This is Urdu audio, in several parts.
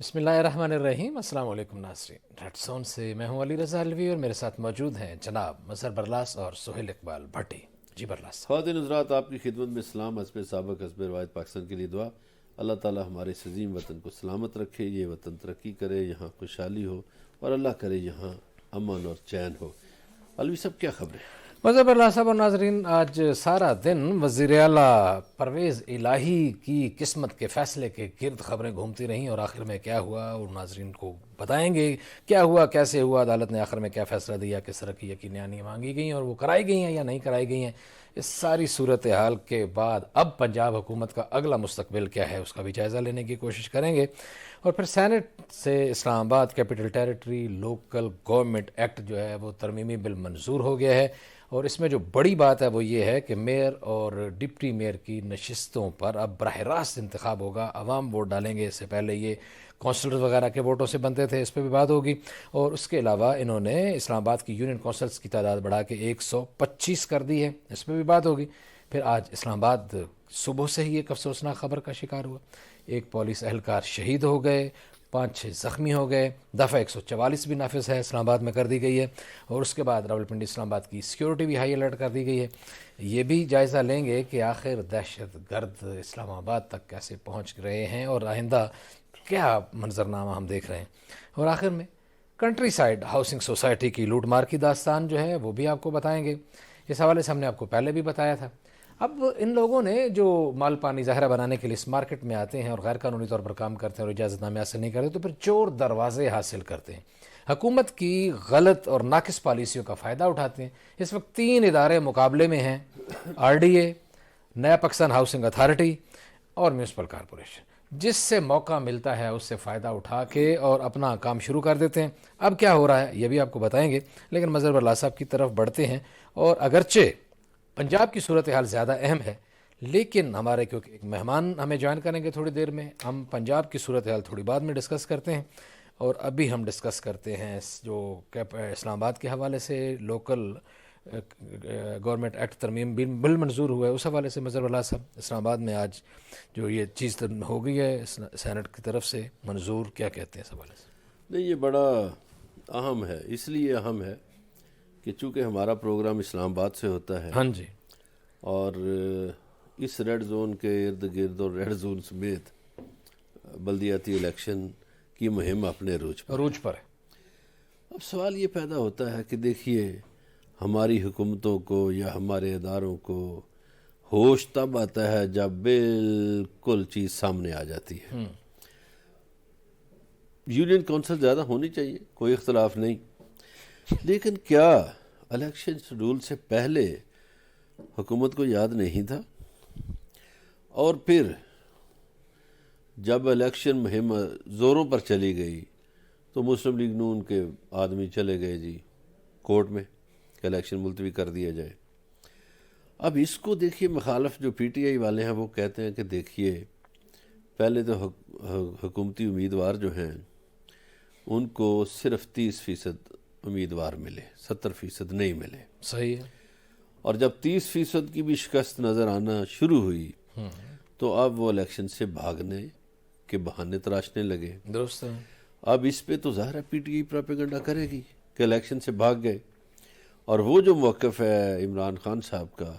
بسم اللہ الرحمن الرحیم۔ السلام علیکم ناظرین، ریڈ زون سے میں ہوں علی رضا الوی اور میرے ساتھ موجود ہیں جناب مظہر برلاس اور سہیل اقبال بھٹی۔ جی برلاس۔ خواتین حضرات، آپ کی خدمت میں اسلام حسب سابق حسب روایت پاکستان کے لیے دعا۔ اللہ تعالی ہمارے اس عظیم وطن کو سلامت رکھے، یہ وطن ترقی کرے، یہاں خوشحالی ہو اور اللہ کرے یہاں امن اور چین ہو۔ الوی صاحب کیا خبریں؟ مظہر برلاس صاحب اور ناظرین، آج سارا دن وزیر اعلیٰ پرویز الہی کی قسمت کے فیصلے کے گرد خبریں گھومتی رہیں اور آخر میں کیا ہوا اور ناظرین کو بتائیں گے کیا ہوا، کیسے ہوا، عدالت نے آخر میں کیا فیصلہ دیا، کس طرح کی یقینیاں مانگی گئیں اور وہ کرائی گئی ہیں یا نہیں کرائی گئی ہیں۔ اس ساری صورتحال کے بعد اب پنجاب حکومت کا اگلا مستقبل کیا ہے اس کا بھی جائزہ لینے کی کوشش کریں گے، اور پھر سینٹ سے اسلام آباد capital territory local government act جو ہے وہ ترمیمی بل منظور ہو گیا ہے، اور اس میں جو بڑی بات ہے وہ یہ ہے کہ میئر اور ڈپٹی میئر کی نشستوں پر اب براہ راست انتخاب ہوگا، عوام ووٹ ڈالیں گے۔ اس سے پہلے یہ کونسلر وغیرہ کے ووٹوں سے بنتے تھے، اس پہ بھی بات ہوگی، اور اس کے علاوہ انہوں نے اسلام آباد کی یونین کونسلز کی تعداد بڑھا کے 125 کر دی ہے، اس پہ بھی بات ہوگی۔ پھر آج اسلام آباد صبح سے ہی ایک افسوسناک خبر کا شکار ہوا، ایک پولیس اہلکار شہید ہو گئے، 5-6 زخمی ہو گئے، دفعہ 144 بھی نافذ ہے اسلام آباد میں کر دی گئی ہے، اور اس کے بعد راولپنڈی اسلام آباد کی سیکیورٹی بھی ہائی الرٹ کر دی گئی ہے۔ یہ بھی جائزہ لیں گے کہ آخر دہشت گرد اسلام آباد تک کیسے پہنچ رہے ہیں اور آئندہ کیا منظرنامہ ہم دیکھ رہے ہیں، اور آخر میں کنٹری سائڈ ہاؤسنگ سوسائٹی کی لوٹ مار کی داستان جو ہے وہ بھی آپ کو بتائیں گے۔ اس حوالے سے ہم نے آپ کو پہلے بھی بتایا تھا۔ اب ان لوگوں نے جو مال پانی ظاہرہ بنانے کے لیے اس مارکیٹ میں آتے ہیں اور غیر قانونی طور پر کام کرتے ہیں اور اجازت نامے حاصل نہیں کرتے تو پھر چور دروازے حاصل کرتے ہیں، حکومت کی غلط اور ناقص پالیسیوں کا فائدہ اٹھاتے ہیں۔ اس وقت 3 ادارے مقابلے میں ہیں، آر ڈی اے، نیا پاکستان ہاؤسنگ اتھارٹی اور میونسپل کارپوریشن۔ جس سے موقع ملتا ہے اس سے فائدہ اٹھا کے اور اپنا کام شروع کر دیتے ہیں۔ اب کیا ہو رہا ہے یہ بھی آپ کو بتائیں گے، لیکن مظہر برلاس صاحب کی طرف بڑھتے ہیں، اور اگرچہ پنجاب کی صورتحال زیادہ اہم ہے لیکن ہمارے کیونکہ ایک مہمان ہمیں جوائن کریں گے تھوڑی دیر میں، ہم پنجاب کی صورتحال تھوڑی بعد میں ڈسکس کرتے ہیں، اور ابھی ہم ڈسکس کرتے ہیں جو اسلام آباد کے حوالے سے لوکل گورنمنٹ ایکٹ ترمیم بل منظور ہوا ہے، اس حوالے سے مظہر برلاس صاحب اسلام آباد میں آج جو یہ چیز ہو گئی ہے سینٹ کی طرف سے منظور، کیا کہتے ہیں اس حوالے سے؟ نہیں، یہ بڑا اہم ہے، اس لیے اہم ہے کہ چونکہ ہمارا پروگرام اسلام آباد سے ہوتا ہے، ہاں جی، اور اس ریڈ زون کے ارد گرد اور ریڈ زون سمیت بلدیاتی الیکشن کی مہم اپنے عروج پر ہے۔ اب سوال یہ پیدا ہوتا ہے کہ دیکھیے، ہماری حکومتوں کو یا ہمارے اداروں کو ہوش تب آتا ہے جب بالکل چیز سامنے آ جاتی ہے۔ یونین کونسل زیادہ ہونی چاہیے، کوئی اختلاف نہیں، لیکن کیا الیکشن شیڈول سے پہلے حکومت کو یاد نہیں تھا؟ اور پھر جب الیکشن مہم زوروں پر چلی گئی تو مسلم لیگ نون کے آدمی چلے گئے جی کورٹ میں کہ الیکشن ملتوی کر دیا جائے۔ اب اس کو دیکھیے، مخالف جو پی ٹی آئی والے ہیں وہ کہتے ہیں کہ دیکھیے، پہلے تو حکومتی امیدوار جو ہیں ان کو صرف 30% امیدوار ملے، 70% نہیں ملے۔ صحیح ہے۔ اور جب 30% کی بھی شکست نظر آنا شروع ہوئی تو اب وہ الیکشن سے بھاگنے کے بہانے تراشنے لگے۔ درست ہے۔ اب اس پہ تو ظاہر ہے پی ٹی آئی پروپیگنڈا کرے گی کہ الیکشن سے بھاگ گئے، اور وہ جو موقف ہے عمران خان صاحب کا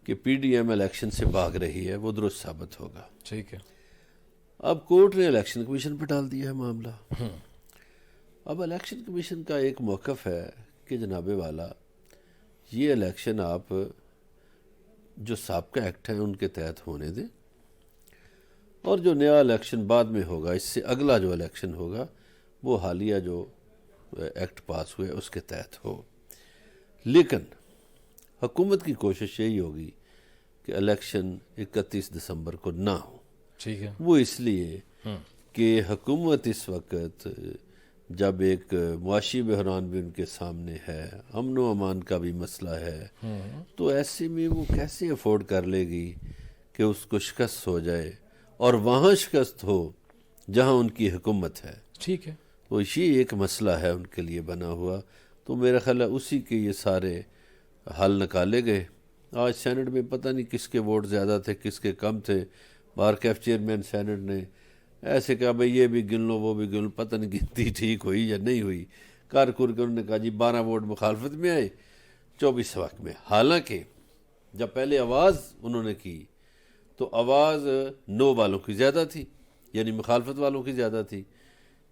کہ پی ڈی ایم الیکشن سے بھاگ رہی ہے وہ درست ثابت ہوگا۔ ٹھیک ہے۔ اب کورٹ نے الیکشن کمیشن پہ ڈال دیا ہے معاملہ۔ اب الیکشن کمیشن کا ایک موقف ہے کہ جناب والا، یہ الیکشن آپ جو سابقہ ایکٹ ہیں ان کے تحت ہونے دیں، اور جو نیا الیکشن بعد میں ہوگا، اس سے اگلا جو الیکشن ہوگا وہ حالیہ جو ایکٹ پاس ہوئے اس کے تحت ہو۔ لیکن حکومت کی کوشش یہی ہوگی کہ الیکشن 31 دسمبر کو نہ ہو۔ ٹھیک ہے۔ وہ اس لیے کہ حکومت اس وقت جب ایک معاشی بحران بھی ان کے سامنے ہے، امن و امان کا بھی مسئلہ ہے، تو ایسے میں وہ کیسے افورڈ کر لے گی کہ اس کو شکست ہو جائے، اور وہاں شکست ہو جہاں ان کی حکومت ہے۔ ٹھیک ہے۔ تو یہ ایک مسئلہ ہے ان کے لیے بنا ہوا، تو میرا خیال ہے اسی کے یہ سارے حل نکالے گئے۔ آج سینٹ میں پتہ نہیں کس کے ووٹ زیادہ تھے کس کے کم تھے، بار کیف چیئرمین سینٹ نے ایسے کہا بھائی یہ بھی گن لو وہ بھی گن لو، پتہ نہیں گنتی ٹھیک ہوئی یا نہیں ہوئی، کر کے انہوں نے کہا جی 12 ووٹ مخالفت میں آئے 24 وقت میں. حالانکہ جب پہلے آواز انہوں نے کی تو آواز نو والوں کی زیادہ تھی، یعنی مخالفت والوں کی زیادہ تھی،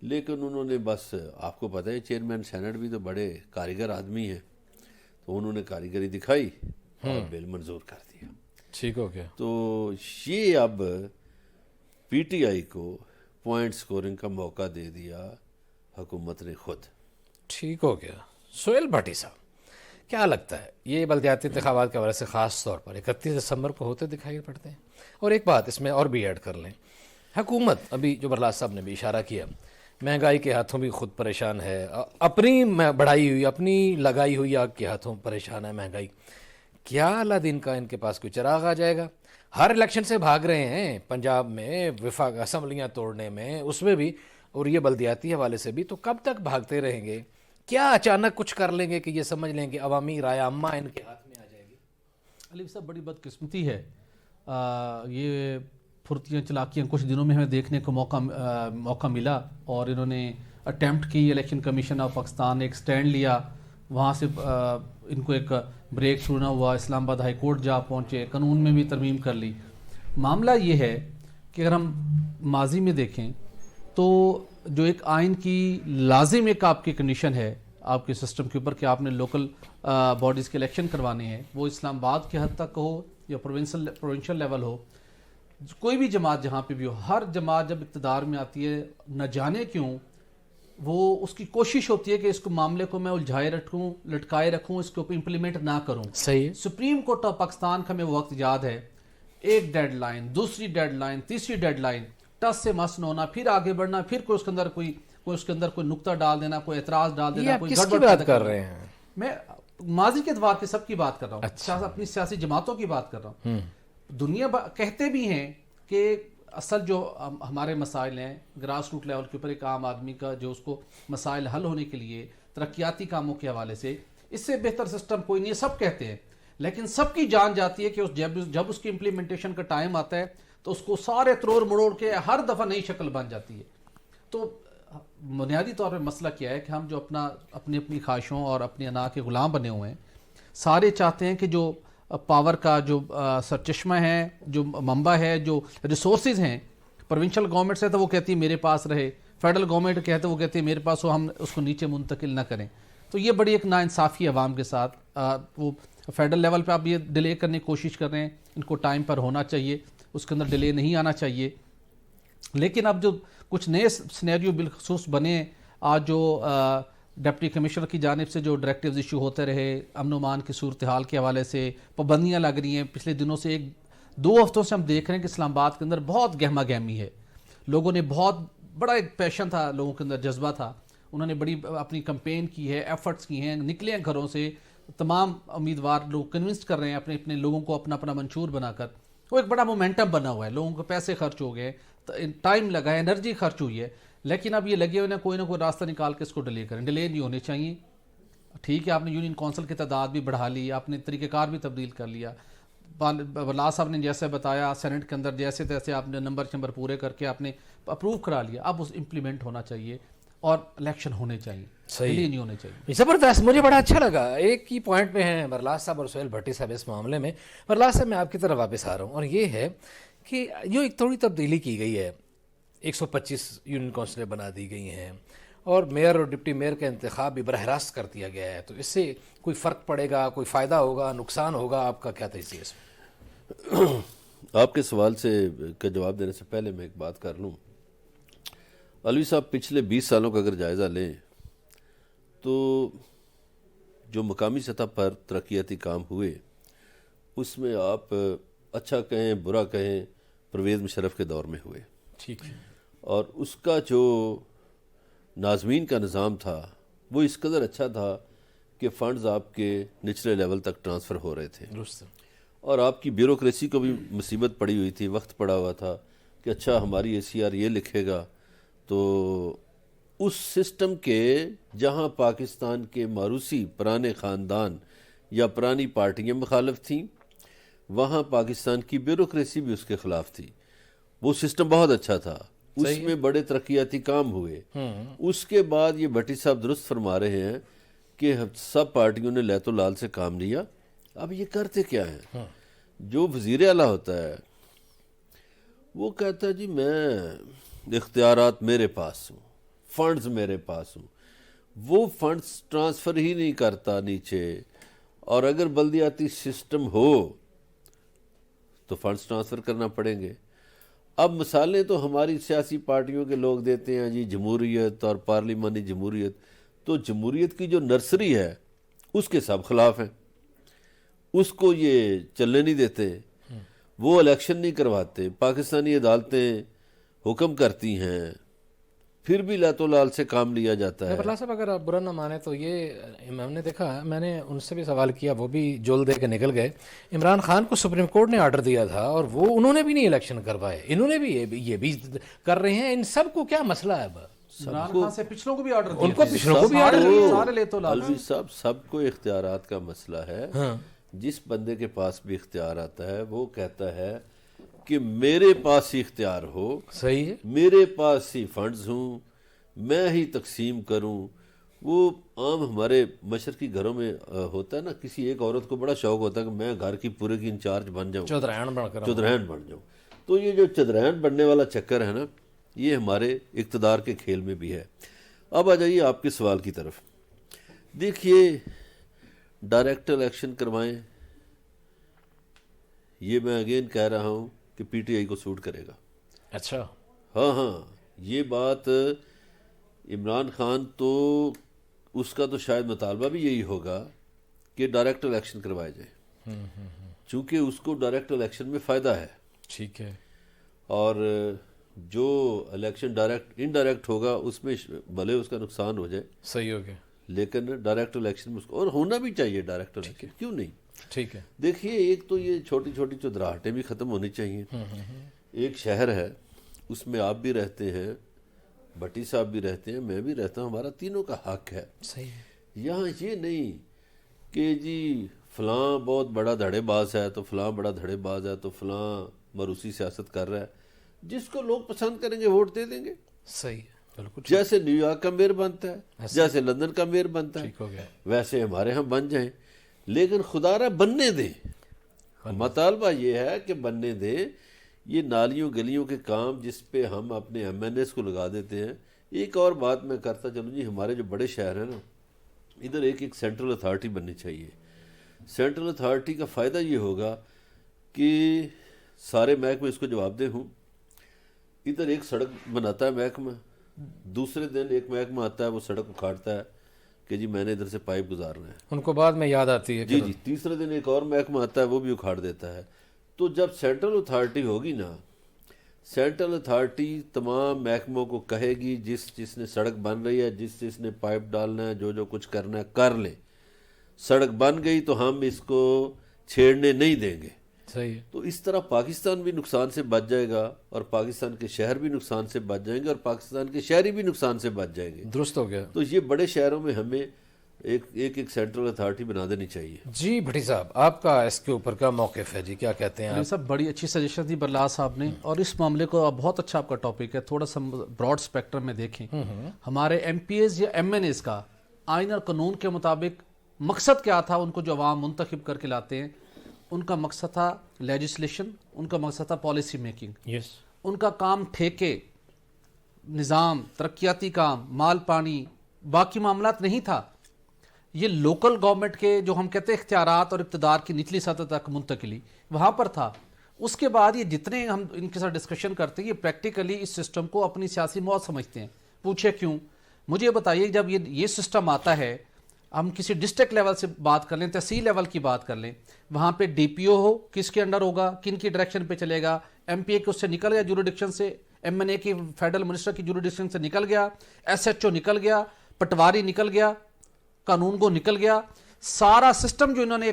لیکن انہوں نے بس، آپ کو پتہ ہے چیئرمین سینٹ بھی تو بڑے کاریگر آدمی ہیں، تو انہوں نے کاریگری دکھائی اور بل منظور کر دیا. ٹھیک ہو گیا. تو یہ اب پی ٹی آئی کو پوائنٹ سکورنگ کا موقع دے دیا حکومت نے خود. ٹھیک ہو گیا. سہیل بھٹی صاحب، کیا لگتا ہے یہ بلدیاتی انتخابات کے حوالے سے خاص طور پر 31 دسمبر کو ہوتے دکھائی پڑتے ہیں؟ اور ایک بات اس میں اور بھی ایڈ کر لیں، حکومت ابھی جو برلاس صاحب نے بھی اشارہ کیا، مہنگائی کے ہاتھوں بھی خود پریشان ہے، اپنی بڑھائی ہوئی اپنی لگائی ہوئی آگ کے ہاتھوں پریشان ہے مہنگائی. کیا اللہ دن کا ان کے پاس کوئی چراغ آ جائے گا؟ ہر الیکشن سے بھاگ رہے ہیں، پنجاب میں وفاق اسمبلیاں توڑنے میں، اس میں بھی، اور یہ بلدیاتی حوالے سے بھی، تو کب تک بھاگتے رہیں گے؟ کیا اچانک کچھ کر لیں گے کہ یہ سمجھ لیں کہ عوامی رائے عامہ ان کے ہاتھ میں آ جائے گی؟ علی صاحب بڑی بدقسمتی ہے، یہ پھرتیاں چلاکیاں کچھ دنوں میں ہمیں دیکھنے کو موقع ملا، اور انہوں نے اٹیمپٹ کی، الیکشن کمیشن آف پاکستان نے ایک سٹینڈ لیا، وہاں سے ان کو ایک بریک تھرو نہ ہوا، اسلام آباد ہائی کورٹ جا پہنچے، قانون میں بھی ترمیم کر لی. معاملہ یہ ہے کہ اگر ہم ماضی میں دیکھیں تو جو ایک آئین کی لازم ایک آپ کی کنڈیشن ہے آپ کے سسٹم کے اوپر کہ آپ نے لوکل باڈیز کے الیکشن کروانے ہیں، وہ اسلام آباد کے حد تک ہو یا پروونشل لیول ہو، کوئی بھی جماعت جہاں پہ بھی ہو، ہر جماعت جب اقتدار میں آتی ہے نہ جانے کیوں وہ اس کی کوشش ہوتی ہے کہ اس کو معاملے کو میں الجھائے رکھوں، لٹکائے رکھوں، اس کے اوپر امپلیمنٹ نہ کروں. صحیح ہے. سپریم کورٹ آف پاکستان کا ہمیں وقت یاد ہے، ایک ڈیڈ لائن، دوسری ڈیڈ لائن، تیسری ڈیڈ لائن، ٹس سے مس نہ ہونا، پھر آگے بڑھنا، پھر کوئی اس کے اندر کوئی نقطہ ڈال دینا، کوئی اعتراض ڈال دینا، کوئی کس کی بات کر رہے ہیں؟ میں ماضی کے ادوار کے سب کی بات کر رہا ہوں، اپنی سیاسی جماعتوں کی بات کر رہا ہوں. دنیا کہتے بھی ہیں کہ اصل جو ہمارے مسائل ہیں گراس روٹ لیول کے اوپر ایک عام آدمی کا جو اس کو مسائل حل ہونے کے لیے ترقیاتی کاموں کے حوالے سے اس سے بہتر سسٹم کوئی نہیں ہے، سب کہتے ہیں، لیکن سب کی جان جاتی ہے کہ جب اس کی امپلیمنٹیشن کا ٹائم آتا ہے تو اس کو سارے تروڑ مڑوڑ کے ہر دفعہ نئی شکل بن جاتی ہے. تو بنیادی طور پہ مسئلہ کیا ہے کہ ہم جو اپنی خواہشوں اور اپنی انا کے غلام بنے ہوئے ہیں، سارے چاہتے ہیں کہ جو پاور کا جو سرچشمہ ہے، جو منبع ہے، جو ریسورسز ہیں، پروونشل گورنمنٹ سے تو وہ کہتی ہے میرے پاس رہے، فیڈرل گورنمنٹ کہتے وہ کہتی ہے میرے پاس ہو، ہم اس کو نیچے منتقل نہ کریں. تو یہ بڑی ایک ناانصافی عوام کے ساتھ، وہ فیڈرل لیول پہ آپ یہ ڈیلے کرنے کی کوشش کر رہے ہیں، ان کو ٹائم پر ہونا چاہیے، اس کے اندر ڈیلے نہیں آنا چاہیے. لیکن اب جو کچھ نئے سینیریو بالخصوص بنے، آج جو ڈپٹی کمشنر کی جانب سے جو ڈائریکٹیوز ایشو ہوتے رہے، امن و امان کی صورتحال کے حوالے سے پابندیاں لگ رہی ہیں، پچھلے دنوں سے 1-2 ہفتوں سے ہم دیکھ رہے ہیں کہ اسلام آباد کے اندر بہت گہما گہمی ہے. لوگوں نے بڑا ایک پیشن تھا، لوگوں کے اندر جذبہ تھا، انہوں نے بڑی اپنی کمپین کی ہے، ایفرٹس کی ہیں، نکلے ہیں گھروں سے، تمام امیدوار لوگ کنونس کر رہے ہیں اپنے لوگوں کو اپنا منشور بنا کر. وہ ایک بڑا مومنٹم بنا ہوا ہے، لوگوں کو پیسے خرچ ہو گئے، ٹائم لگا ہے، انرجی خرچ ہوئی ہے، لیکن اب یہ لگے ہوئے ہیں کوئی نہ کوئی راستہ نکال کے اس کو ڈیلے کریں. ڈیلے نہیں ہونے چاہیے. ٹھیک ہے آپ نے یونین کونسل کی تعداد بھی بڑھا لی، آپ نے طریقہ کار بھی تبدیل کر لیا، برلاس صاحب نے جیسے بتایا سینٹ کے اندر جیسے تیسے آپ نے نمبر پورے کر کے آپ نے اپروو کرا لیا. اب اس امپلیمنٹ ہونا چاہیے اور الیکشن ہونے چاہیے، ڈیلے نہیں ہونے چاہیے. زبردست. مجھے بڑا اچھا لگا. ایک ہی پوائنٹ پہ ہیں برلاس صاحب اور سہیل بھٹی صاحب اس معاملے میں. برلاس صاحب میں آپ کی طرف واپس آ رہا ہوں، اور یہ ہے کہ جو ایک تھوڑی تبدیلی کی گئی ہے، 125 یونین کونسلیں بنا دی گئی ہیں، اور میئر اور ڈپٹی میئر کا انتخاب بھی براہ راست کر دیا گیا ہے، تو اس سے کوئی فرق پڑے گا، کوئی فائدہ ہوگا، نقصان ہوگا؟ آپ کا کیا تجزیہ ہے اس میں؟ آپ کے سوال کا جواب دینے سے پہلے میں ایک بات کر لوں. علوی صاحب پچھلے 20 سالوں کا اگر جائزہ لیں تو جو مقامی سطح پر ترقیاتی کام ہوئے اس میں آپ اچھا کہیں برا کہیں پرویز مشرف کے دور میں ہوئے. ٹھیک ہے. اور اس کا جو ناظمین کا نظام تھا وہ اس قدر اچھا تھا کہ فنڈز آپ کے نچلے لیول تک ٹرانسفر ہو رہے تھے، اور آپ کی بیوروکریسی کو بھی مصیبت پڑی ہوئی تھی، وقت پڑا ہوا تھا کہ اچھا ہماری اے سی آر یہ لکھے گا. تو اس سسٹم کے جہاں پاکستان کے موروثی پرانے خاندان یا پرانی پارٹیاں مخالف تھیں، وہاں پاکستان کی بیوروکریسی بھی اس کے خلاف تھی. وہ سسٹم بہت اچھا تھا. اس میں بڑے ترقیاتی کام ہوئے. اس کے بعد یہ بھٹی صاحب درست فرما رہے ہیں کہ سب پارٹیوں نے لیت و لال سے کام لیا. اب یہ کرتے کیا ہیں؟ جو وزیر اعلیٰ ہوتا ہے وہ کہتا ہے جی میں اختیارات میرے پاس ہوں، فنڈز میرے پاس ہوں. وہ فنڈز ٹرانسفر ہی نہیں کرتا نیچے، اور اگر بلدیاتی سسٹم ہو تو فنڈز ٹرانسفر کرنا پڑیں گے. اب مثالیں تو ہماری سیاسی پارٹیوں کے لوگ دیتے ہیں جی جمہوریت اور پارلیمانی جمہوریت، تو جمہوریت کی جو نرسری ہے اس کے سب خلاف ہیں، اس کو یہ چلنے نہیں دیتے، وہ الیکشن نہیں کرواتے. پاکستانی عدالتیں حکم کرتی ہیں، پھر بھی لیت و لال سے کام لیا جاتا ہے. برلا صاحب اگر آپ برا نہ مانے تو یہ ہم نے دیکھا، میں نے ان سے بھی سوال کیا، وہ بھی جول دے کے نکل گئے. عمران خان کو سپریم کورٹ نے آرڈر دیا تھا اور وہ انہوں نے بھی نہیں الیکشن کروائے، انہوں نے بھی یہ بھی کر رہے ہیں. ان سب کو کیا مسئلہ ہے؟ عمران خان سے پچھلوں کو بھی آرڈر ان کو پچھلوں کو بھی آرڈر سارے لے تو لال. الوی صاحب سب کو اختیارات کا مسئلہ ہے. جس بندے کے پاس بھی اختیار آتا ہے وہ کہتا ہے کہ میرے پاس ہی اختیار ہو، صحیح ہے، میرے پاس ہی فنڈز ہوں، میں ہی تقسیم کروں. وہ عام ہمارے مشرقی گھروں میں ہوتا ہے نا، کسی ایک عورت کو بڑا شوق ہوتا ہے کہ میں گھر کی پورے کی انچارج بن جاؤں، چودرائن بن جاؤں. تو یہ جو چودرائن بننے والا چکر ہے نا، یہ ہمارے اقتدار کے کھیل میں بھی ہے. اب آ جائیے آپ کے سوال کی طرف. دیکھیے ڈائریکٹ الیکشن کروائیں، یہ میں اگین کہہ رہا ہوں کہ پی ٹی آئی کو سوٹ کرے گا. اچھا، ہاں یہ بات عمران خان تو اس کا تو شاید مطالبہ بھی یہی ہوگا کہ ڈائریکٹ الیکشن کروائے جائیں، چونکہ اس کو ڈائریکٹ الیکشن میں فائدہ ہے. ٹھیک ہے. اور جو الیکشن ڈائریکٹ انڈائریکٹ ہوگا اس میں بھلے اس کا نقصان ہو جائے، صحیح ہو گیا، لیکن ڈائریکٹ الیکشن میں اس کو، اور ہونا بھی چاہیے ڈائریکٹ الیکشن، کیوں نہیں. ٹھیک ہے. دیکھیے ایک تو یہ چھوٹی چھوٹی چودراہٹیں بھی ختم ہونی چاہیے. ایک شہر ہے، اس میں آپ بھی رہتے ہیں، بھٹی صاحب بھی رہتے ہیں، میں بھی رہتا ہوں، ہمارا تینوں کا حق ہے. صحیح ہے. یہاں یہ نہیں کہ جی فلاں بہت بڑا دھڑے باز ہے تو فلاں بڑا دھڑے باز ہے تو فلاں مروسی سیاست کر رہا ہے. جس کو لوگ پسند کریں گے ووٹ دے دیں گے. صحیح ہے، بالکل. جیسے نیو یارک کا میئر بنتا ہے، جیسے لندن کا میئر بنتا ہے، ٹھیک ہو گیا. ویسے ہمارے ہاں بن جائیں، لیکن خدا را بننے دیں. مطالبہ یہ ہے کہ بننے دیں. یہ نالیوں گلیوں کے کام جس پہ ہم اپنے ایم این ایس کو لگا دیتے ہیں. ایک اور بات میں کرتا چلوں جی، ہمارے جو بڑے شہر ہیں نا، ادھر ایک سینٹرل اتھارٹی بننی چاہیے. سینٹرل اتھارٹی کا فائدہ یہ ہوگا کہ سارے محکمے اس کو جواب دہ ہوں. ادھر ایک سڑک بناتا ہے محکمہ، دوسرے دن ایک محکمہ آتا ہے وہ سڑک اکھاڑتا ہے کہ جی میں نے ادھر سے پائپ گزارنا ہے، ان کو بعد میں یاد آتی ہے جی. تیسرے دن ایک اور محکمہ آتا ہے وہ بھی اکھاڑ دیتا ہے. تو جب سینٹرل اتھارٹی ہوگی نا، سینٹرل اتھارٹی تمام محکموں کو کہے گی جس نے سڑک بن رہی ہے، جس نے پائپ ڈالنا ہے، جو کچھ کرنا ہے کر لیں. سڑک بن گئی تو ہم اس کو چھیڑنے نہیں دیں گے. صحیح ہے. تو اس طرح پاکستان بھی نقصان سے بچ جائے گا، اور پاکستان کے شہر بھی نقصان سے بچ جائیں گے، اور پاکستان کے شہری بھی نقصان سے بچ جائیں گے. درست ہو گیا. تو یہ بڑے شہروں میں ہمیں ایک سینٹرل اتھارٹی بنا دینی چاہیے. جی بھٹی صاحب، آپ کا اس کے اوپر کیا موقف ہے؟ جی کیا کہتے ہیں آپ؟ صاحب بڑی اچھی سجیشن دی برلا صاحب نے، اور اس معاملے کو بہت اچھا آپ کا ٹاپک ہے. تھوڑا سا براڈ اسپیکٹرم میں دیکھیں، ہمارے ایم پی ایز یا ایم این ایز کا آئین اور قانون کے مطابق مقصد کیا تھا؟ ان کو جو عوام منتخب کر کے لاتے ہیں، ان کا مقصد تھا لیجسلیشن، ان کا مقصد تھا پالیسی میکنگ. یس. ان کا کام ٹھیکے، نظام، ترقیاتی کام، مال پانی، باقی معاملات نہیں تھا. یہ لوکل گورنمنٹ کے جو ہم کہتے ہیں اختیارات اور اقتدار کی نچلی سطح تک منتقلی وہاں پر تھا. اس کے بعد یہ جتنے ہم ان کے ساتھ ڈسکشن کرتے ہیں، یہ پریکٹیکلی اس سسٹم کو اپنی سیاسی موت سمجھتے ہیں. پوچھے کیوں؟ مجھے بتائیے، جب یہ سسٹم آتا ہے، ہم کسی ڈسٹرکٹ لیول سے بات کر لیں، تحصیل لیول کی بات کر لیں، وہاں پہ ڈی پی او ہو، کس کے انڈر ہوگا، کن کی ڈائریکشن پہ چلے گا، ایم پی اے کے اس سے نکل گیا جوریڈکشن سے، ایم این اے کی فیڈرل منسٹر کی جوریڈکشن سے نکل گیا، ایس ایچ او نکل گیا، پٹواری نکل گیا، قانون کو نکل گیا. سارا سسٹم جو انہوں نے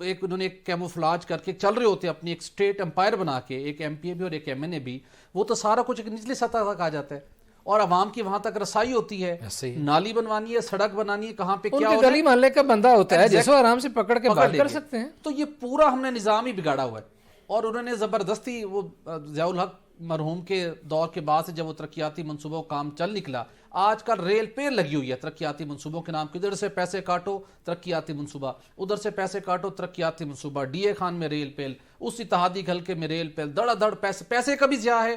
ایک کیموفلاج کر کے چل رہے ہوتے ہیں، اپنی ایک اسٹیٹ امپائر بنا کے، ایک ایم پی اے بھی اور ایک ایم این اے بھی، وہ تو سارا کچھ ایک نچلی سطح تک آ جاتا ہے، اور عوام کی وہاں تک رسائی ہوتی ہے. نالی بنوانی ہے، سڑک بنانی ہے، کہاں پہ کیا گلی محلے کا بندہ ہوتا ہے جس کو آرام سے پکڑ کے بات کر سکتے ہیں. تو یہ پورا ہم نے نظام ہی بگاڑا ہوا ہے. اور انہوں نے زبردستی، وہ ضیاء الحق مرحوم کے دور کے بعد سے جب وہ ترقیاتی منصوبوں کا کام چل نکلا، آج کل ریل پیر لگی ہوئی ہے ترقیاتی منصوبوں کے نام، کدھر سے پیسے کاٹو ترقیاتی منصوبہ، ادھر سے پیسے کاٹو ترقیاتی منصوبہ، ڈی اے خان میں ریل پیل، اس اتحادی حلقے میں ریل پیل، دڑا دڑ پیسے کا بھی ضیاع ہے،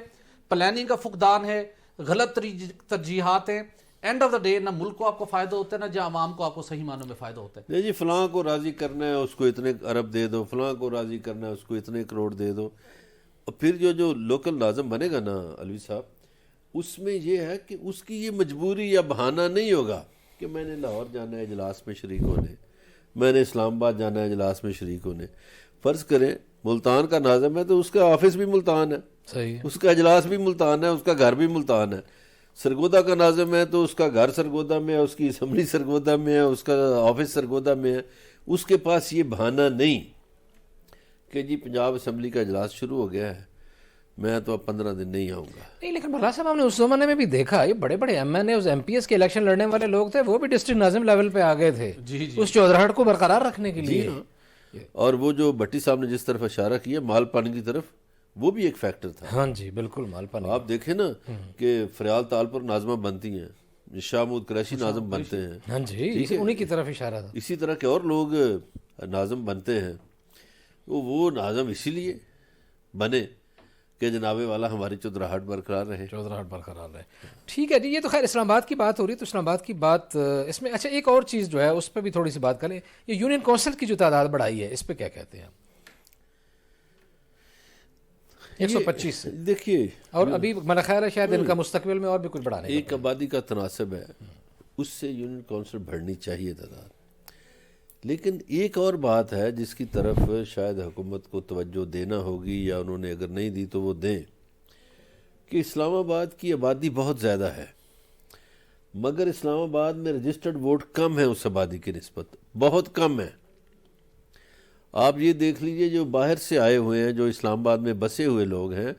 پلاننگ کا فقدان ہے، غلط ترجیحات ہیں. اینڈ آف دا ڈے نہ ملک کو آپ کو فائدہ ہوتا ہے، نہ جو عوام کو آپ کو صحیح معنوں میں فائدہ ہوتا ہے. نہیں جی، فلاں کو راضی کرنا ہے اس کو اتنے ارب دے دو، فلاں کو راضی کرنا ہے اس کو اتنے کروڑ دے دو. اور پھر جو لوکل ناظم بنے گا نا علوی صاحب، اس میں یہ ہے کہ اس کی یہ مجبوری یا بہانہ نہیں ہوگا کہ میں نے لاہور جانا ہے اجلاس میں شریک ہونے، میں نے اسلام آباد جانا ہے اجلاس میں شریک ہونے. فرض کریں ملتان کا ناظم ہے تو اس کا آفس بھی ملتان ہے، صحیح ہے. اس کا اجلاس بھی ملتان ہے، اس کا گھر بھی ملتان ہے. سرگودا کا ناظم ہے تو اس کا گھر سرگودا میں ہے، اس کی اسمبلی سرگودا میں ہے، اس کا آفس سرگودا میں ہے. اس کے پاس یہ بہانہ نہیں کہ جی پنجاب اسمبلی کا اجلاس شروع ہو گیا ہے، میں تو اب 15 دن نہیں آؤں گا. نہیں، لیکن بھلا صاحب ہم نے اس زمانے میں بھی دیکھا یہ بڑے بڑے M N A M P S کے الیکشن لڑنے والے لوگ تھے، وہ بھی ڈسٹرکٹ ناظم لیول پہ آ گئے تھے اس چودراہٹ کو برقرار رکھنے کے لیے. اور وہ جو بھٹی صاحب نے جس طرف اشارہ کیا مال پانی کی طرف، وہ بھی ایک فیکٹر تھا. ہاں جی بالکل، مال پانی. آپ دیکھیں نا کہ فریال تال پر ناظمہ بنتی ہیں، شاہ محمود قریشی ناظم بنتے ہیں. ہاں جی، انہی کی طرف اشارہ تھا. اسی طرح کے اور لوگ ناظم بنتے ہیں. وہ ناظم اسی لیے بنے کہ جناب والا ہماری چودراہٹ برقرار رہے. چودراہٹ برقرار رہے. ٹھیک ہے جی، یہ تو خیر اسلام آباد کی بات ہو رہی ہے، تو اسلام آباد کی بات اس میں اچھا ایک اور چیز جو ہے اس پہ بھی تھوڑی سی بات کریں. یہ یونین کونسل کی جو تعداد بڑھائی ہے، اس پہ کیا کہتے ہیں آپ؟ 125 دیکھیے، اور ابھی میرا خیال ہے شاید ان کا مستقبل میں اور بھی کچھ بڑھانے کا ایک آبادی کا تناسب ہے، اس سے یونین کونسل بڑھنی چاہیے تعداد. لیکن ایک اور بات ہے جس کی طرف شاید حکومت کو توجہ دینا ہوگی، یا انہوں نے اگر نہیں دی تو وہ دیں، کہ اسلام آباد کی آبادی بہت زیادہ ہے مگر اسلام آباد میں رجسٹرڈ ووٹ کم ہے اس آبادی کی نسبت، بہت کم ہے. آپ یہ دیکھ لیجئے جو باہر سے آئے ہوئے ہیں، جو اسلام آباد میں بسے ہوئے لوگ ہیں،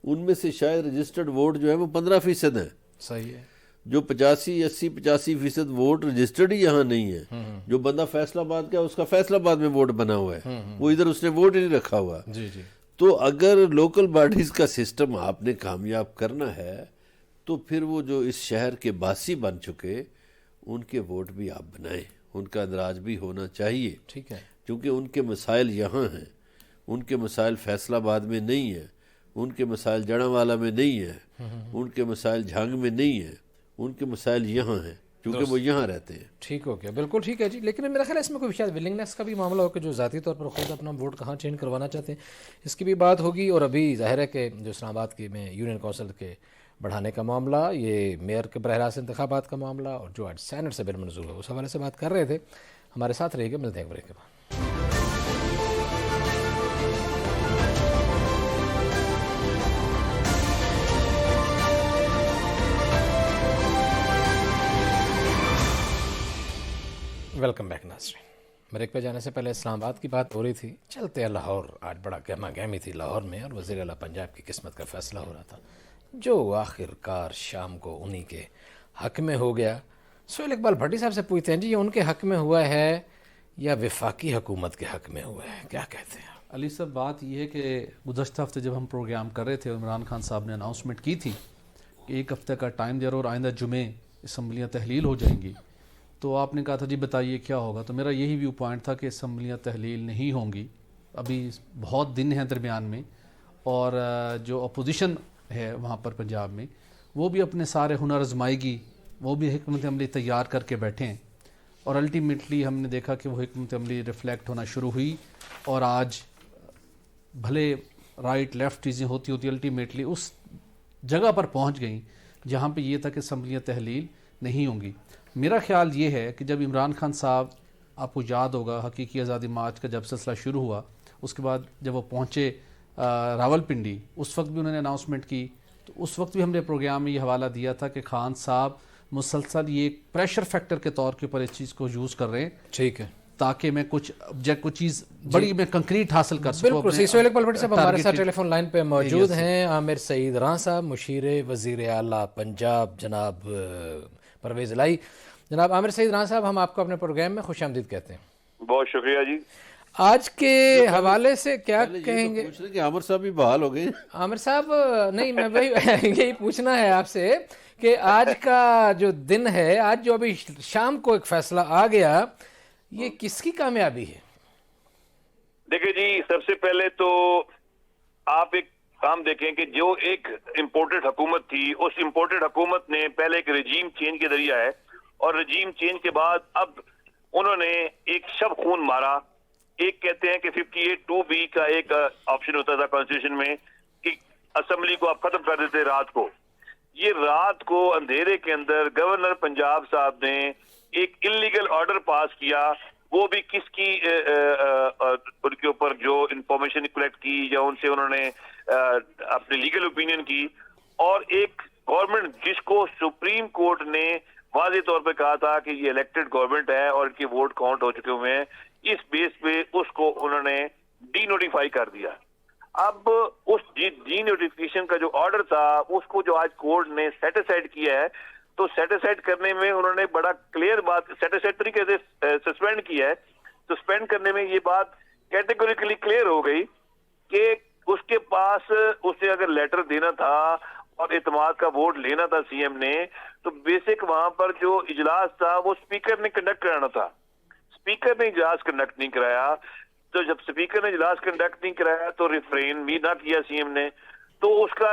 ان میں سے شاید رجسٹرڈ ووٹ جو ہے وہ 15% ہیں. صحیح ہے. جو 85-80-85% ووٹ رجسٹرڈ ہی یہاں نہیں ہے. جو بندہ فیصل آباد کا اس کا فیصل آباد میں ووٹ بنا ہوا ہے، وہ ادھر اس نے ووٹ ہی نہیں رکھا ہوا. جی جی. تو اگر لوکل باڈیز کا سسٹم آپ نے کامیاب کرنا ہے تو پھر وہ جو اس شہر کے باسی بن چکے ان کے ووٹ بھی آپ بنائیں، ان کا اندراج بھی ہونا چاہیے. ٹھیک ہے. کیونکہ ان کے مسائل یہاں ہیں، ان کے مسائل فیصل آباد میں نہیں ہیں، ان کے مسائل جڑاوالا میں نہیں ہیں، ان کے مسائل جھانگ میں نہیں ہیں، ان کے مسائل یہاں ہیں کیونکہ وہ یہاں رہتے ہیں. ٹھیک ہو گیا، بالکل ٹھیک ہے جی. لیکن میرا خیال ہے اس میں کوئی شاید ولنگنیس کا بھی معاملہ ہو کہ جو ذاتی طور پر خود اپنا ووٹ کہاں چینج کروانا چاہتے ہیں، اس کی بھی بات ہوگی. اور ابھی ظاہر ہے کہ جو اسلام آباد کے میں یونین کونسل کے بڑھانے کا معاملہ، یہ میئر کے براہ راست انتخابات کا معاملہ، اور جو آج سینٹ سے بل منظور ہے اس حوالے سے بات کر رہے تھے. ہمارے ساتھ رہیے گا، ملتے ہیں بریک کے بعد. ویلکم بیک ناظرین. بریک پہ جانے سے پہلے اسلام آباد کی بات ہو رہی تھی، چلتے ہیں لاہور. آج بڑا گہما گہمی تھی لاہور میں، اور وزیر اعلیٰ پنجاب کی قسمت کا فیصلہ ہو رہا تھا جو آخر کار شام کو انہی کے حق میں ہو گیا. سہیل اقبال بھٹی صاحب سے پوچھتے ہیں جی، یہ ان کے حق میں ہوا ہے یا وفاقی حکومت کے حق میں ہوا ہے؟ کیا کہتے ہیں علی صاحب؟ بات یہ ہے کہ گزشتہ ہفتے جب ہم پروگرام کر رہے تھے، عمران خان صاحب نے اناؤنسمنٹ کی تھی کہ 1 ہفتے کا ٹائم دے رہا اور آئندہ جمعے اسمبلیاں تحلیل ہو جائیں گی. تو آپ نے کہا تھا جی بتائیے کیا ہوگا. تو میرا یہی ویو پوائنٹ تھا کہ اسمبلیاں تحلیل نہیں ہوں گی، ابھی بہت دن ہیں درمیان میں، اور جو اپوزیشن ہے وہاں پر پنجاب میں وہ بھی اپنے سارے ہنر آزمائے گی، وہ بھی حکمت عملی تیار کر کے بیٹھے ہیں. اور الٹیمیٹلی ہم نے دیکھا کہ وہ حکمت عملی ریفلیکٹ ہونا شروع ہوئی، اور آج بھلے رائٹ لیفٹ چیزیں ہوتی الٹیمیٹلی اس جگہ پر پہنچ گئیں جہاں پہ یہ تھا کہ اسمبلیاں تحلیل نہیں ہوں گی. میرا خیال یہ ہے کہ جب عمران خان صاحب، آپ کو یاد ہوگا حقیقی آزادی مارچ کا جب سلسلہ شروع ہوا، اس کے بعد جب وہ پہنچے راول پنڈی، اس وقت بھی انہوں نے اناؤنسمنٹ کی. تو اس وقت بھی ہم نے پروگرام میں یہ حوالہ دیا تھا کہ خان صاحب مسلسل یہ پریشر فیکٹر کے طور کے اوپر اس چیز کو یوز کر رہے ہیں. ٹھیک ہے. تاکہ میں کچھ چیز بڑی میں کنکریٹ حاصل کر سکوں. بالکل صحیح. سہیل اقبال بھٹی صاحب ہمارے ساتھ ٹیلی فون لائن پہ موجود ہیں. عامر سعید راں صاحب، مشیر وزیر اعلیٰ پنجاب جناب پرویز الہی. جناب عامر سعید راں صاحب، ہم آپ کو اپنے پروگرام میں خوش آمدید کہتے ہیں. بہت شکریہ جی. آج کے حوالے سے کیا کہیں گے؟ پوچھ رہے کہ عامر صاحب بھی بحال ہو گئے؟ عامر صاحب نہیں، میں وہی یہی پوچھنا ہے آپ سے کہ آج کا جو دن ہے، آج جو ابھی شام کو ایک فیصلہ آ گیا، یہ کس کی کامیابی ہے؟ دیکھیں جی، سب سے پہلے تو آپ ایک کام دیکھیں کہ جو ایک امپورٹڈ حکومت تھی، اس امپورٹڈ حکومت نے پہلے ایک رجیم چینج کے ذریعہ ہے، اور رجیم چینج کے بعد اب انہوں نے ایک شب خون مارا. ایک کہتے ہیں کہ 58(2)(b) کا ایک آپشن ہوتا تھا کانسٹیٹیوشن میں کہ اسمبلی کو آپ ختم کر دیتے رات کو. یہ رات کو اندھیرے کے اندر گورنر پنجاب صاحب نے ایک انلیگل آرڈر پاس کیا، وہ بھی کس کی ان کے اوپر جو انفارمیشن کلیکٹ کی یا ان سے انہوں نے اپنی لیگل اوپینین کی، اور ایک گورنمنٹ جس کو سپریم کورٹ نے واضح طور پہ کہا تھا کہ یہ الیکٹڈ گورنمنٹ ہے اور ان کے ووٹ کاؤنٹ ہو چکے ہوئے ہیں، اس بیس پہ اس کو انہوں نے ڈی نوٹیفائی کر دیا. اب اس ڈی نوٹیفیکیشن کا جو آرڈر تھا اس کو جو آج کورٹ نے سیٹ اسائڈ کیا ہے، تو سیٹ اسائڈ کرنے میں انہوں نے بڑا کلیئر بات، سیٹ اسائڈ طریقے سے سسپینڈ کیا ہے. سسپینڈ کرنے میں یہ بات کیٹیگوریکلی کلیئر ہو گئی کہ اس کے پاس اسے اگر لیٹر دینا تھا اور اعتماد کا ووٹ لینا تھا سی ایم نے، تو بیسک وہاں پر جو اجلاس تھا وہ اسپیکر نے کنڈکٹ کرانا تھا. اسپیکر نے اجلاس کنڈکٹ نہیں کرایا، تو جب اسپیکر نے اجلاس کنڈکٹ نہیں کرایا تو ریفرین بھی نہ کیا سی ایم نے، تو اس کا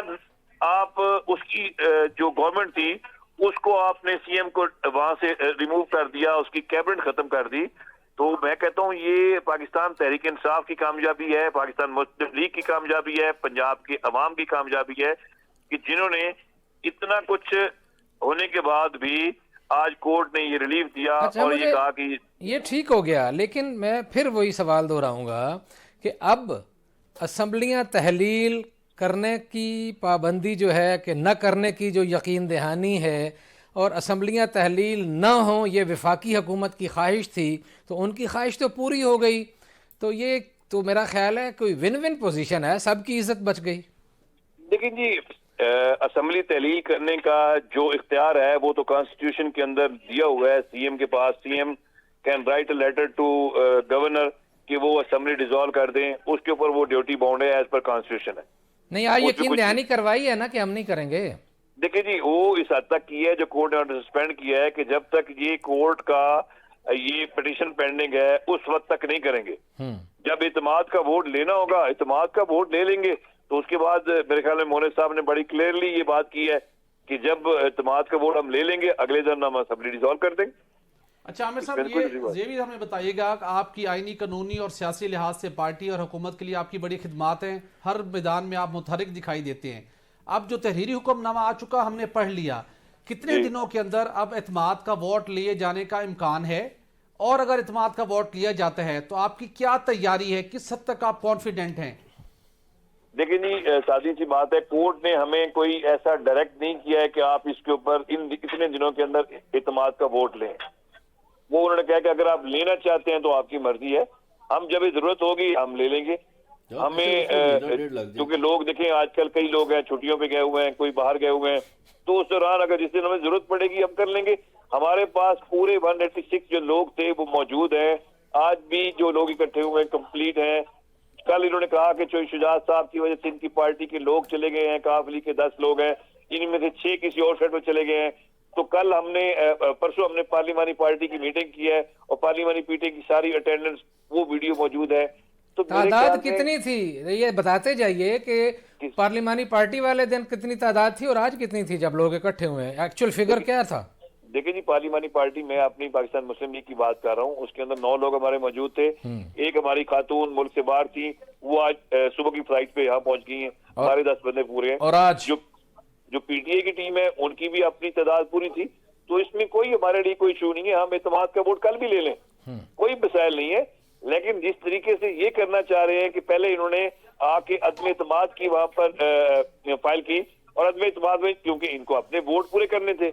آپ اس کی جو گورنمنٹ تھی اس کو آپ نے سی ایم کو وہاں سے ریموو کر دیا، اس کی کیبنٹ ختم کر دی. تو میں کہتا ہوں یہ پاکستان تحریک انصاف کی کامیابی ہے، پاکستان مسلم لیگ کی کامیابی ہے، پنجاب کے عوام کی کامیابی ہے کہ جنہوں نے اتنا کچھ ہونے کے بعد بھی آج کورٹ نے یہ ریلیف دیا اور یہ کہا کہ یہ ٹھیک ہو گیا. لیکن میں پھر وہی سوال دہراؤں گا کہ اب اسمبلیاں تحلیل کرنے کی پابندی جو ہے کہ نہ کرنے کی جو یقین دہانی ہے، اور اسمبلیاں تحلیل نہ ہوں، یہ وفاقی حکومت کی خواہش تھی، تو ان کی خواہش تو پوری ہو گئی. تو یہ تو میرا خیال ہے کوئی ون ون پوزیشن ہے، سب کی عزت بچ گئی. لیکن جی اسمبلی تحلیل کرنے کا جو اختیار ہے وہ تو کانسٹیٹیوشن کے اندر دیا ہوا ہے سی ایم کے پاس. C M can write a letter to governor کہ وہ اسمبلی ڈیزالو کر دیں، اس کے اوپر وہ ڈیوٹی باؤنڈ ہے ایز پر کانسٹیٹیوشن ہے. نہیں، آج یقین دہانی کروائی ہے نا کہ ہم نہیں کریں گے. دیکھیں جی، وہ اس حد تک کی ہے جو کورٹ نے آرڈر سسپینڈ کیا ہے کہ جب تک یہ کورٹ کا یہ پٹیشن پینڈنگ ہے اس وقت تک نہیں کریں گے. جب اعتماد کا ووٹ لینا ہوگا، اعتماد کا ووٹ لے لیں گے، تو اس کے بعد میرے خیال میں مونس صاحب نے بڑی کلیئرلی یہ بات کی ہے کہ جب اعتماد کا ووٹ ہم لے لیں گے اگلے دن ہم اسمبلی ڈیزالو کر دیں گے. اچھا عامر صاحب، یہ بھی ہمیں بتائیے گا کہ آپ کی آئینی، قانونی اور سیاسی لحاظ سے پارٹی اور حکومت کے لیے آپ کی بڑی خدمات ہیں، ہر میدان میں آپ متحرک دکھائی دیتے ہیں. اب جو تحریری حکم نامہ آ چکا ہم نے پڑھ لیا، کتنے دنوں کے اندر اب اعتماد کا ووٹ لیے جانے کا امکان ہے؟ اور اگر اعتماد کا ووٹ لیا جاتا ہے تو آپ کی کیا تیاری ہے، کس حد تک آپ کانفیڈنٹ ہیں؟ دیکھیں جی، سادی سی بات ہے، کورٹ نے ہمیں کوئی ایسا ڈائریکٹ نہیں کیا ہے کہ آپ اس کے اوپر اتنے دنوں کے اندر اعتماد کا ووٹ لیں. وہ انہوں نے کہا کہ اگر آپ لینا چاہتے ہیں تو آپ کی مرضی ہے، ہم جب ضرورت ہوگی ہم لے لیں گے. ہمیں کیونکہ لوگ دیکھیں آج کل کئی لوگ ہیں چھٹیوں پہ گئے ہوئے ہیں، کوئی باہر گئے ہوئے ہیں، تو اس دوران اگر جس دن ہمیں ضرورت پڑے گی ہم کر لیں گے. ہمارے پاس پورے 186 جو لوگ تھے وہ موجود ہیں، آج بھی جو لوگ اکٹھے ہوئے ہیں کمپلیٹ ہیں. کل انہوں نے کہا کہ چوئی شجاعت صاحب کی وجہ سے ان کی پارٹی کے لوگ چلے گئے ہیں، کاف علی کے 10 لوگ ہیں، ان میں سے 6 کسی اور سیٹ میں چلے گئے ہیں. تو کل ہم نے پرسوں ہم نے پارلیمانی پارٹی کی میٹنگ کی ہے اور پارلیمانی میٹنگ کی ساری اٹینڈنس وہ ویڈیو موجود ہے. تو تعداد کتنی تھی یہ بتاتے جائیے کہ پارلیمانی پارٹی والے دن کتنی تعداد تھی اور آج کتنی تھی جب لوگ اکٹھے ہوئے ہیں؟ ایکچوئل فگر کیا تھا؟ دیکھیں جی، پارلیمانی پارٹی میں اپنی پاکستان مسلم لیگ کی بات کر رہا ہوں، اس کے اندر 9 لوگ ہمارے موجود تھے. ایک ہماری خاتون ملک سے باہر تھی، وہ آج صبح کی فلائٹ پہ یہاں پہنچ گئی ہیں. ہمارے 10 بندے پورے ہیں. اور آج جو پی ٹی اے کی ٹیم ہے ان کی بھی اپنی تعداد پوری تھی. تو اس میں کوئی ہمارے لیے کوئی ایشو نہیں ہے، ہم اعتماد کا ووٹ کل بھی لے لیں، کوئی مسائل نہیں ہے. لیکن جس طریقے سے یہ کرنا چاہ رہے ہیں کہ پہلے انہوں نے آ کے عدم اعتماد کی وہاں پر فائل کی، اور عدم اعتماد میں کیونکہ ان کو اپنے ووٹ پورے کرنے تھے،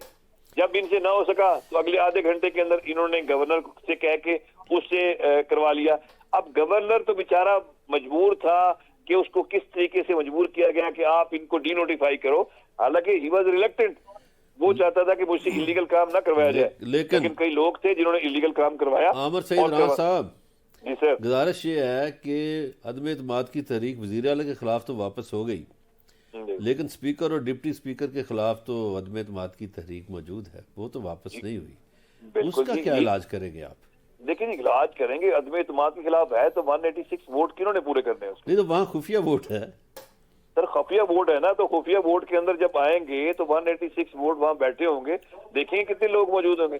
جب ان سے نہ ہو سکا تو اگلے آدھے گھنٹے کے اندر انہوں نے گورنر سے کہہ کے اس سے کروا لیا. اب گورنر تو بیچارہ مجبور تھا کہ اس کو کس طریقے سے مجبور کیا گیا کہ آپ ان کو ڈی نوٹیفائی کرو، حالانکہ ہی واز ریلیکٹنٹ، وہ چاہتا تھا کہ مجھ سے انلیگل کام نہ کروایا جائے. لیکن کئی لوگ تھے جنہوں نے انلیگل کام کروایا. عامر سعید رانا صاحب، جی سر. گزارش یہ ہے کہ عدم اعتماد کی تحریک وزیر اعلیٰ کے خلاف تو واپس ہو گئی، لیکن اسپیکر اور ڈپٹی اسپیکر کے خلاف تو عدم اعتماد کی تحریک موجود ہے، وہ تو واپس نہیں ہوئی. اس کا کیا علاج کریں گے آپ؟ دیکھیں علاج کریں گے. عدم اعتماد کے خلاف ہے تو 186 ووٹ کنہوں نے پورے کرنے ہیں؟ نہیں تو وہاں خفیہ ووٹ ہے سر. خفیہ ووٹ ہے نا، تو خفیہ ووٹ کے اندر جب آئیں گے تو 186 ووٹ وہاں بیٹھے ہوں گے. دیکھیں گے کتنے لوگ موجود ہوں گے.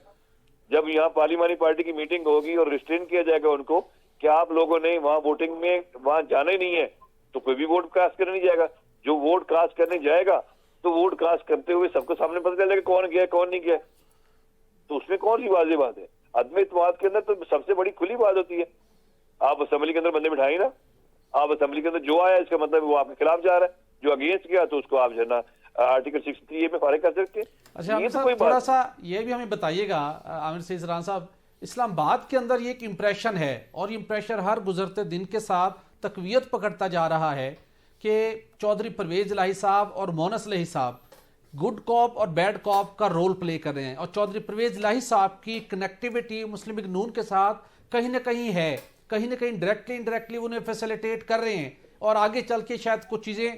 جب یہاں پارلیمانی پارٹی کی میٹنگ ہوگی اور ریسٹرین کیا جائے گا ان کو کہ آپ لوگوں نے وہاں ووٹنگ میں وہاں جانا ہی نہیں ہے، تو کوئی بھی ووٹ کاسٹ کرنے نہیں جائے گا. جو ووٹ کاسٹ کرنے جائے گا تو ووٹ کاسٹ کرتے ہوئے سب کو سامنے پتہ چل جائے گا کون گیا کون نہیں گیا. تو اس میں کون سی واضح بات ہے؟ عدم اعتماد کے اندر تو سب سے بڑی کھلی بات ہوتی ہے. آپ اسمبلی کے اندر بندے بٹھائیں نا، آپ اسمبلی کے اندر جو آیا اس کا مطلب وہ آپ کے خلاف جا رہا ہے، جو اگینسٹ گیا تو اس کو آپ جو ہے نا آرٹیکل 63 میں فارغ کر سکتے ہیں. اچھا عامر صاحب تھوڑا سا یہ بھی ہمیں بتائیے گا عامر سعید ران صاحب، اسلام آباد کے اندر یہ ایک امپریشن ہے اور یہ امپریشن ہر گزرتے دن کے ساتھ تقویت پکڑتا جا رہا ہے کہ چودھری پرویز الہی صاحب اور مونس الہی صاحب گڈ کاپ اور بیڈ کاپ کا رول پلے کر رہے ہیں، اور چودھری پرویز الہی صاحب کی کنیکٹیویٹی مسلم لیگ نون کے ساتھ کہیں نہ کہیں ہے، کہیں نہ کہیں ڈائریکٹلی انڈائریکٹلی انہیں فیسیلیٹیٹ کر رہے ہیں اور آگے چل کے شاید کچھ چیزیں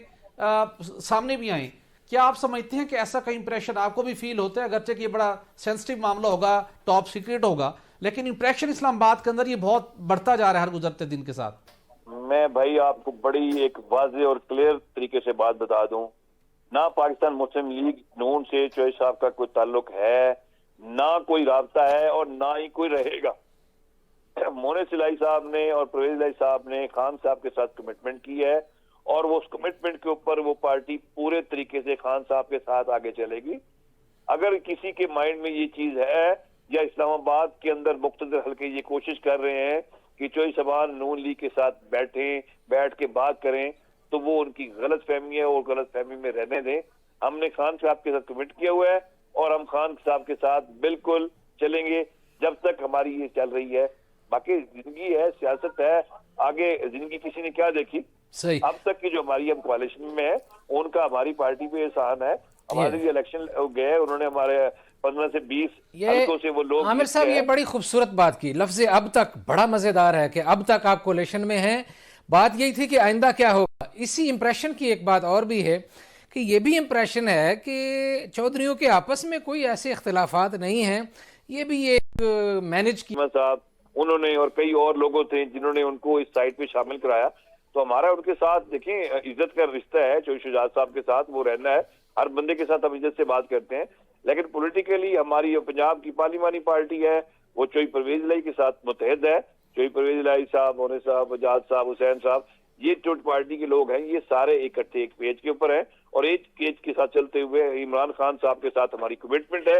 سامنے بھی آئیں. کیا آپ سمجھتے ہیں کہ ایسا کا امپریشن آپ کو بھی فیل ہوتا ہے؟ اگرچہ کہ یہ بڑا سینسٹیو معاملہ ہوگا، ٹاپ سیکرٹ ہوگا، لیکن امپریشن اسلام آباد کے اندر یہ بہت بڑھتا جا رہا ہے ہر گزرتے دن کے ساتھ. میں بھائی آپ کو بڑی ایک واضح اور کلیئر طریقے سے بات بتا دوں، نہ پاکستان مسلم لیگ نون سے چوہدری صاحب کا کوئی تعلق ہے، نہ کوئی رابطہ ہے اور نہ ہی کوئی رہے گا. مونس الہی صاحب نے اور پرویز الہی صاحب نے خان صاحب کے ساتھ کمٹمنٹ کی ہے اور وہ اس کمٹمنٹ کے اوپر وہ پارٹی پورے طریقے سے خان صاحب کے ساتھ آگے چلے گی. اگر کسی کے مائنڈ میں یہ چیز ہے یا اسلام آباد کے اندر مقتدر حلقے یہ کوشش کر رہے ہیں کہ چوہدری صاحبان نون لیگ کے ساتھ بیٹھ کے بات کریں، تو وہ ان کی غلط فہمی ہے اور غلط فہمی میں رہنے دیں. ہم نے خان صاحب کے ساتھ کمٹ کیا ہوا ہے اور ہم خان صاحب کے ساتھ بالکل چلیں گے جب تک ہماری یہ چل رہی ہے. باقی زندگی ہے، سیاست ہے، آگے زندگی کسی نے کیا دیکھی. صحیح. اب تک کی جو ہماری ہم کوalition میں ہے ان کا ہماری پارٹی پہ احسان ہے. ہمارے جو الیکشن گئے انہوں نے ہمارے 15 سے 20 حلقوں سے وہ لوگ. عامر صاحب یہ بڑی خوبصورت بات کی، لفظ اب تک بڑا مزیدار ہے کہ اب تک آپ کولیشن میں ہیں. بات یہی تھی کہ آئندہ کیا ہوگا. اسی امپریشن کی ایک بات اور بھی ہے کہ یہ بھی امپریشن ہے کہ چودھریوں کے آپس میں کوئی ایسے اختلافات نہیں ہیں، یہ بھی ایک مینج کی. صاحب انہوں نے اور کئی اور لوگوں تھے جنہوں نے ان کو اس سائٹ پہ شامل کرایا، تو ہمارا ان کے ساتھ دیکھیں عزت کا رشتہ ہے. چودھری شجاعت صاحب کے ساتھ وہ رہنا ہے، ہر بندے کے ساتھ ہم عزت سے بات کرتے ہیں، لیکن پولیٹیکلی ہماری پنجاب کی پارلیمانی پارٹی ہے وہ چودھری پرویز الہی کے ساتھ متحد ہے. چودھری پرویز الہی صاحب، مونس صاحب، اجاز صاحب، حسین صاحب، یہ جو پارٹی کے لوگ ہیں یہ سارے اکٹھے ایک پیج کے اوپر ہیں اور ایک پیج کے ساتھ چلتے ہوئے عمران خان صاحب کے ساتھ ہماری کمٹمنٹ ہے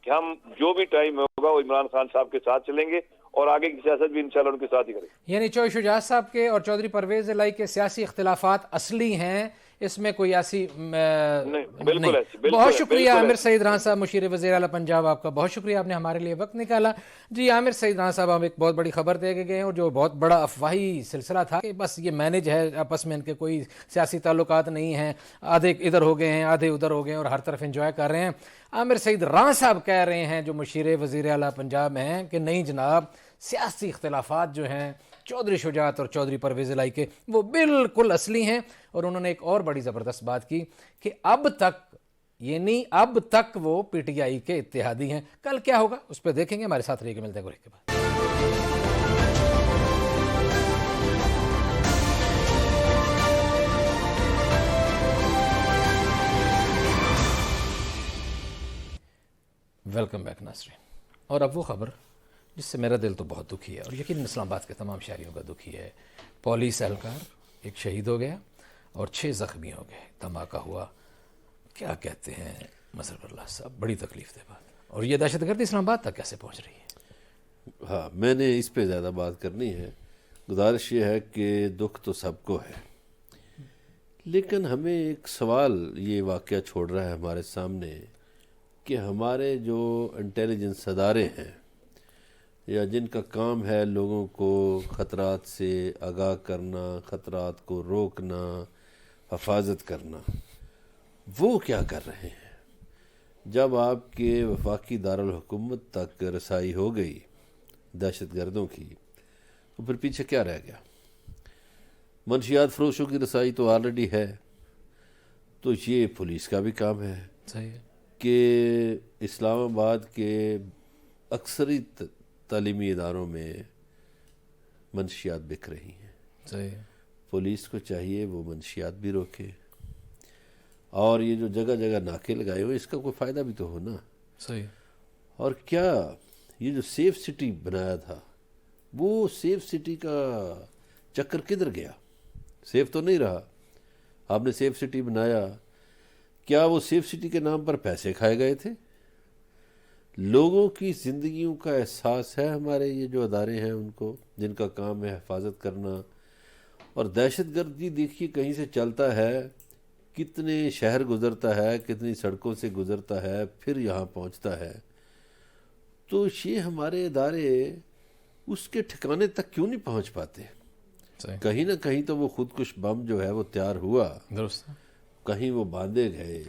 کہ ہم جو بھی ٹائم ہوگا وہ عمران خان صاحب کے ساتھ چلیں گے اور آگے کی سیاست بھی انشاءاللہ ان کے ساتھ ہی کریں گے. یعنی چودھری شجاعت صاحب کے اور چودھری پرویز الہی کے سیاسی اختلافات اصلی ہیں، اس میں کوئی ایسی بالکل ایسی. بہت شکریہ عامر سعید ران صاحب، مشیر وزیر اعلیٰ پنجاب، آپ کا بہت شکریہ، آپ نے ہمارے لیے وقت نکالا. جی عامر سعید ران صاحب، ہم ایک بہت بڑی خبر دے کے گئے ہیں اور جو بہت بڑا افواہی سلسلہ تھا کہ بس یہ مینج ہے، آپس میں ان کے کوئی سیاسی تعلقات نہیں ہیں، آدھے ادھر ہو گئے ہیں آدھے ادھر ہو گئے ہیں اور ہر طرف انجوائے کر رہے ہیں. عامر سعید ران صاحب کہہ رہے ہیں جو مشیر وزیر اعلیٰ پنجاب ہیں کہ نہیں جناب، سیاسی اختلافات جو ہیں چودھری شجاعت اور چودھری پرویز الہی کے وہ بالکل اصلی ہیں. اور انہوں نے ایک اور بڑی زبردست بات کی کہ اب تک وہ پی ٹی آئی کے اتحادی ہیں. کل کیا ہوگا اس پہ دیکھیں گے. ہمارے ساتھ رہیے گا، ملتے ہیں گریک کے بعد. ویلکم بیک ناظرین. اور اب وہ خبر جس سے میرا دل تو بہت دکھی ہے اور یقیناً اسلام آباد کے تمام شہریوں کا دکھی ہے. پولیس اہلکار ایک شہید ہو گیا اور 6 زخمی ہو گئے. دھماکہ ہوا، کیا کہتے ہیں مسرور اللہ صاحب، بڑی تکلیف دہ بات. اور یہ دہشت گردی اسلام آباد تک کیسے پہنچ رہی ہے؟ ہاں، میں نے اس پہ زیادہ بات کرنی ہے. گزارش یہ ہے کہ دکھ تو سب کو ہے، لیکن ہمیں ایک سوال یہ واقعہ چھوڑ رہا ہے ہمارے سامنے کہ ہمارے جو انٹیلیجنس ادارے ہیں یا جن کا کام ہے لوگوں کو خطرات سے آگاہ کرنا، خطرات کو روکنا، حفاظت کرنا، وہ کیا کر رہے ہیں؟ جب آپ کے وفاقی دارالحکومت تک رسائی ہو گئی دہشت گردوں کی، تو پھر پیچھے کیا رہ گیا؟ منشیات فروشوں کی رسائی تو آلریڈی ہے، تو یہ پولیس کا بھی کام ہے صحیح ہے، کہ اسلام آباد کے اکثری تعلیمی اداروں میں منشیات بک رہی ہیں، صحیح ہے، پولیس کو چاہیے وہ منشیات بھی روکے، اور یہ جو جگہ جگہ ناکے لگائے ہوئے اس کا کوئی فائدہ بھی تو ہو نا۔ صحیح، اور کیا یہ جو سیف سٹی بنایا تھا، وہ سیف سٹی کا چکر کدھر گیا؟ سیف تو نہیں رہا۔ آپ نے سیف سٹی بنایا، کیا وہ سیف سٹی کے نام پر پیسے کھائے گئے تھے؟ لوگوں کی زندگیوں کا احساس ہے ہمارے یہ جو ادارے ہیں ان کو، جن کا کام ہے حفاظت کرنا؟ اور دہشت گردی دیکھیے کہیں سے چلتا ہے، کتنے شہر گزرتا ہے، کتنی سڑکوں سے گزرتا ہے، پھر یہاں پہنچتا ہے۔ تو یہ ہمارے ادارے اس کے ٹھکانے تک کیوں نہیں پہنچ پاتے؟ صحیح، کہیں نہ کہیں تو وہ خودکش بم جو ہے وہ تیار ہوا، درست، کہیں وہ باندھے گئے،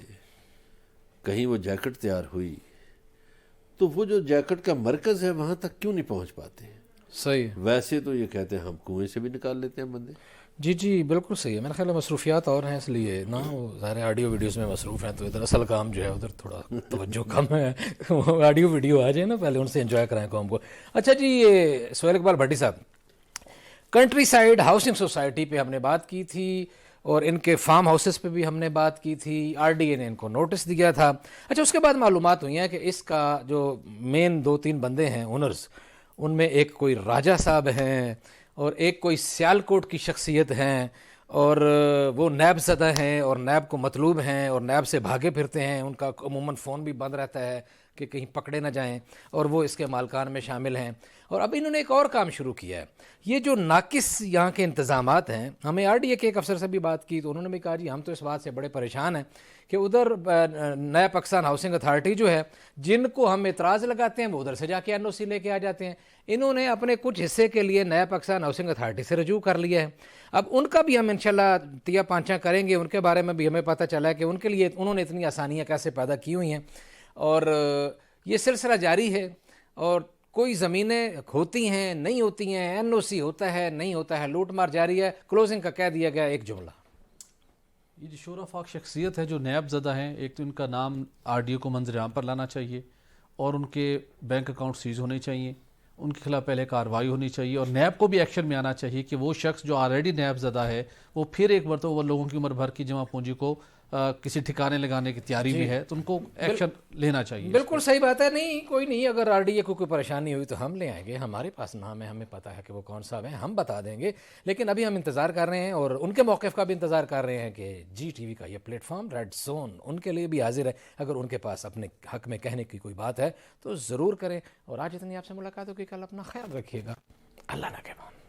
کہیں وہ جیکٹ تیار ہوئی، تو وہ جو جیکٹ کا مرکز ہے وہاں تک کیوں نہیں پہنچ پاتے؟ صحیح ہے، ویسے تو یہ کہتے ہیں ہم کنویں سے بھی نکال لیتے ہیں بندے۔ جی جی بالکل صحیح ہے، میرا خیال ہے مصروفیات اور ہیں اس لیے نا، وہ ظاہر آڈیو ویڈیوز میں مصروف ہیں، تو ادھر اصل کام جو ہے ادھر تھوڑا توجہ کم ہے۔ آڈیو ویڈیو آ جائے نا پہلے، ان سے انجوائے کرائیں قوم کو۔ اچھا جی، یہ سہیل اقبال بھٹی صاحب، کنٹری سائیڈ ہاؤسنگ سوسائٹی پہ ہم نے بات کی تھی، اور ان کے فارم ہاؤسز پہ بھی ہم نے بات کی تھی، آر ڈی اے نے ان کو نوٹس دیا تھا۔ اچھا، اس کے بعد معلومات ہوئی ہیں کہ اس کا جو مین 2-3 بندے ہیں اونرز، ان میں ایک کوئی راجہ صاحب ہیں، اور ایک کوئی سیالکوٹ کی شخصیت ہیں، اور وہ نیب زدہ ہیں اور نیب کو مطلوب ہیں اور نیب سے بھاگے پھرتے ہیں، ان کا عموماً فون بھی بند رہتا ہے کہ کہیں پکڑے نہ جائیں، اور وہ اس کے مالکان میں شامل ہیں۔ اور اب انہوں نے ایک اور کام شروع کیا ہے، یہ جو ناقص یہاں کے انتظامات ہیں، ہمیں آر ڈی اے کے ایک افسر سے بھی بات کی تو انہوں نے بھی کہا جی ہم تو اس بات سے بڑے پریشان ہیں کہ ادھر نیا پاکستان ہاؤسنگ اتھارٹی جو ہے، جن کو ہم اعتراض لگاتے ہیں وہ ادھر سے جا کے این او سی لے کے آ جاتے ہیں۔ انہوں نے اپنے کچھ حصے کے لیے نیا پاکستان ہاؤسنگ اتھارٹی سے رجوع کر لیا ہے۔ اب ان کا بھی ہم انشاءاللہ تیا پانچا کریں گے، ان کے بارے میں بھی ہمیں پتہ چلا ہے کہ ان کے لیے انہوں نے اتنی آسانیاں کیسے پیدا کی ہوئی ہیں، اور یہ سلسلہ جاری ہے، اور کوئی زمینیں ہوتی ہیں نہیں ہوتی ہیں، این او سی ہوتا ہے نہیں ہوتا ہے، لوٹ مار جاری ہے۔ کلوزنگ کا کہہ دیا گیا ایک جملہ۔ یہ جو شور افاق شخصیت ہے جو نیب زدہ ہیں، ایک تو ان کا نام آر ڈی او کو منظر عام پر لانا چاہیے، اور ان کے بینک اکاؤنٹ سیز ہونے چاہیے، ان کے خلاف پہلے کارروائی ہونی چاہیے، اور نیب کو بھی ایکشن میں آنا چاہیے کہ وہ شخص جو آلریڈی نیب زدہ ہے وہ پھر ایک مرتبہ وہ لوگوں کی عمر بھر کی جمع پونجی کو کسی ٹھکانے لگانے کی تیاری بھی ہے، تو ان کو ایکشن لینا چاہیے۔ بالکل صحیح بات ہے، نہیں کوئی نہیں، اگر آر ڈی اے کو کوئی پریشانی ہوئی تو ہم لے آئیں گے، ہمارے پاس نام ہے، ہمیں پتہ ہے کہ وہ کون صاحب ہیں، ہم بتا دیں گے۔ لیکن ابھی ہم انتظار کر رہے ہیں، اور ان کے موقف کا بھی انتظار کر رہے ہیں کہ جی ٹی وی کا یہ پلیٹ فارم ریڈ زون ان کے لیے بھی حاضر ہے، اگر ان کے پاس اپنے حق میں کہنے کی کوئی بات ہے تو ضرور کریں۔ اور آج اتنی آپ سے ملاقات ہوگی، کل اپنا خیال رکھیے گا، اللہ نگہبان۔